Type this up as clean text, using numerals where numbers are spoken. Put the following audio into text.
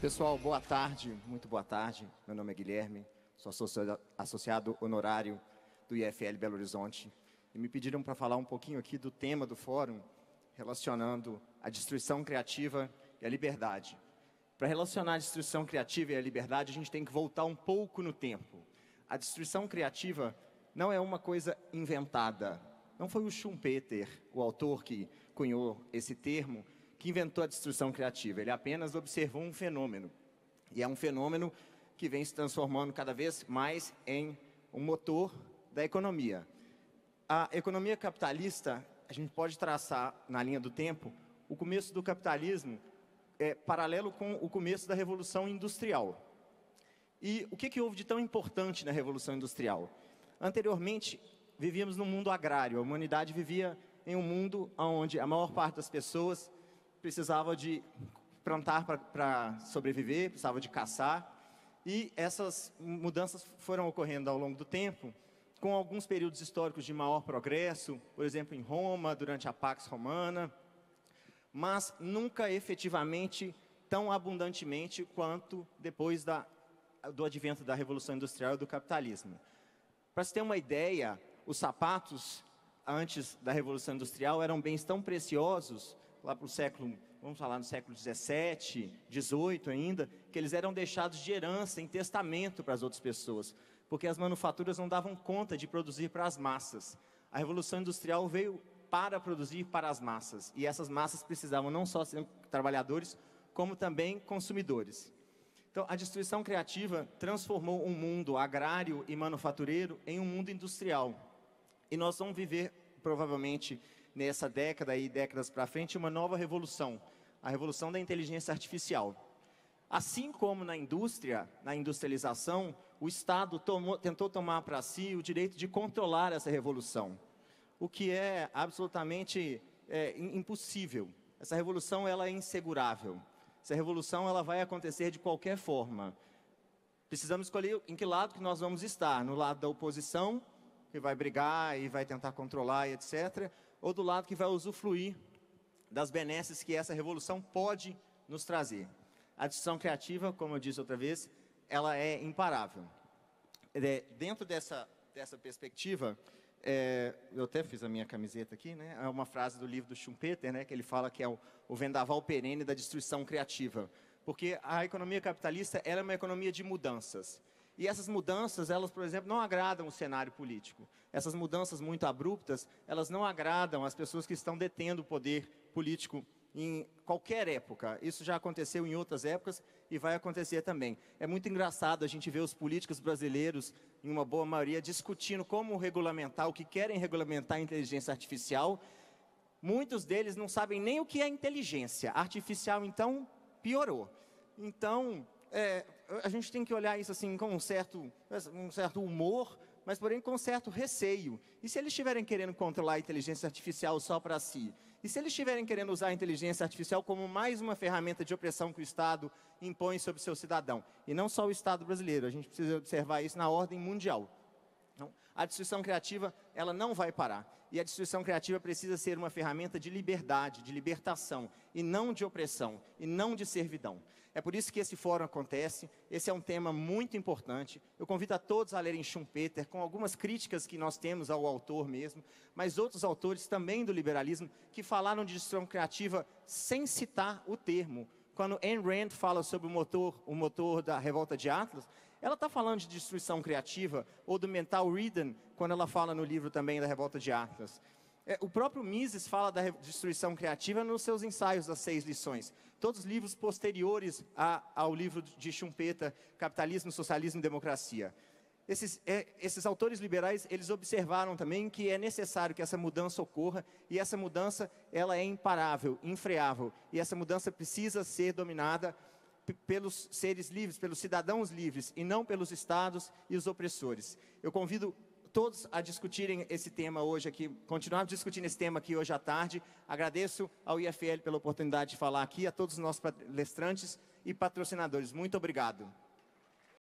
Pessoal, boa tarde, muito boa tarde. Meu nome é Guilherme, sou associado honorário do IFL Belo Horizonte. E me pediram para falar um pouquinho aqui do tema do fórum, relacionando a destruição criativa e a liberdade. Para relacionar a destruição criativa e a liberdade, a gente tem que voltar um pouco no tempo. A destruição criativa não é uma coisa inventada. Não foi o Schumpeter, o autor que cunhou esse termo, que inventou a destruição criativa. Ele apenas observou um fenômeno. E é um fenômeno que vem se transformando cada vez mais em um motor da economia. A economia capitalista, a gente pode traçar na linha do tempo, o começo do capitalismo é paralelo com o começo da Revolução Industrial. E o que houve de tão importante na Revolução Industrial? Anteriormente, vivíamos num mundo agrário. A humanidade vivia em um mundo onde a maior parte das pessoas precisava de plantar para sobreviver, precisava de caçar. E essas mudanças foram ocorrendo ao longo do tempo, com alguns períodos históricos de maior progresso, por exemplo, em Roma, durante a Pax Romana, mas nunca efetivamente tão abundantemente quanto depois do advento da Revolução Industrial e do capitalismo. Para se ter uma ideia, os sapatos, antes da Revolução Industrial, eram bens tão preciosos, lá para o século, vamos falar no século 17, 18 ainda, que eles eram deixados de herança, em testamento para as outras pessoas, porque as manufaturas não davam conta de produzir para as massas. A Revolução Industrial veio para produzir para as massas, e essas massas precisavam não só ser trabalhadores, como também consumidores. Então, a destruição criativa transformou um mundo agrário e manufatureiro em um mundo industrial. E nós vamos viver, provavelmente, nessa década e décadas para frente, uma nova revolução, a revolução da inteligência artificial. Assim como na indústria, na industrialização, o Estado tentou tomar para si o direito de controlar essa revolução, o que é absolutamente impossível. Essa revolução ela é insegurável. Essa revolução ela vai acontecer de qualquer forma. Precisamos escolher em que lado que nós vamos estar, no lado da oposição, que vai brigar e vai tentar controlar, etc., ou do lado que vai usufruir das benesses que essa revolução pode nos trazer. A destruição criativa, como eu disse outra vez, ela é imparável. Dentro dessa perspectiva, eu até fiz a minha camiseta aqui, né? É uma frase do livro do Schumpeter, né? Que ele fala que é o vendaval perene da destruição criativa. Porque a economia capitalista ela é uma economia de mudanças. E essas mudanças, elas, por exemplo, não agradam o cenário político. Essas mudanças muito abruptas, elas não agradam as pessoas que estão detendo o poder político em qualquer época. Isso já aconteceu em outras épocas e vai acontecer também. É muito engraçado a gente ver os políticos brasileiros, em uma boa maioria, discutindo como regulamentar, o que querem regulamentar a inteligência artificial. Muitos deles não sabem nem o que é inteligência artificial, então piorou. Então, a gente tem que olhar isso assim com um certo humor, mas porém com um certo receio. E se eles estiverem querendo controlar a inteligência artificial só para si? E se eles estiverem querendo usar a inteligência artificial como mais uma ferramenta de opressão que o Estado impõe sobre o seu cidadão? E não só o Estado brasileiro, a gente precisa observar isso na ordem mundial. Então, a destruição criativa, ela não vai parar. E a destruição criativa precisa ser uma ferramenta de liberdade, de libertação, e não de opressão, e não de servidão. É por isso que esse fórum acontece, esse é um tema muito importante. Eu convido a todos a lerem Schumpeter, com algumas críticas que nós temos ao autor mesmo, mas outros autores também do liberalismo, que falaram de destruição criativa sem citar o termo. Quando Ayn Rand fala sobre o motor da Revolta de Atlas, ela está falando de destruição criativa, ou do Mental Reading, quando ela fala no livro também da Revolta de Atlas. O próprio Mises fala da destruição criativa nos seus ensaios das 6 lições. Todos os livros posteriores ao livro de Schumpeter, Capitalismo, Socialismo e Democracia. Esses autores liberais, eles observaram também que é necessário que essa mudança ocorra, e essa mudança ela é imparável, infreável, e essa mudança precisa ser dominada pelos seres livres, pelos cidadãos livres, e não pelos estados e os opressores. Eu convido todos a discutirem esse tema hoje aqui, continuar discutindo esse tema aqui hoje à tarde. Agradeço ao IFL pela oportunidade de falar aqui, a todos os nossos palestrantes e patrocinadores. Muito obrigado.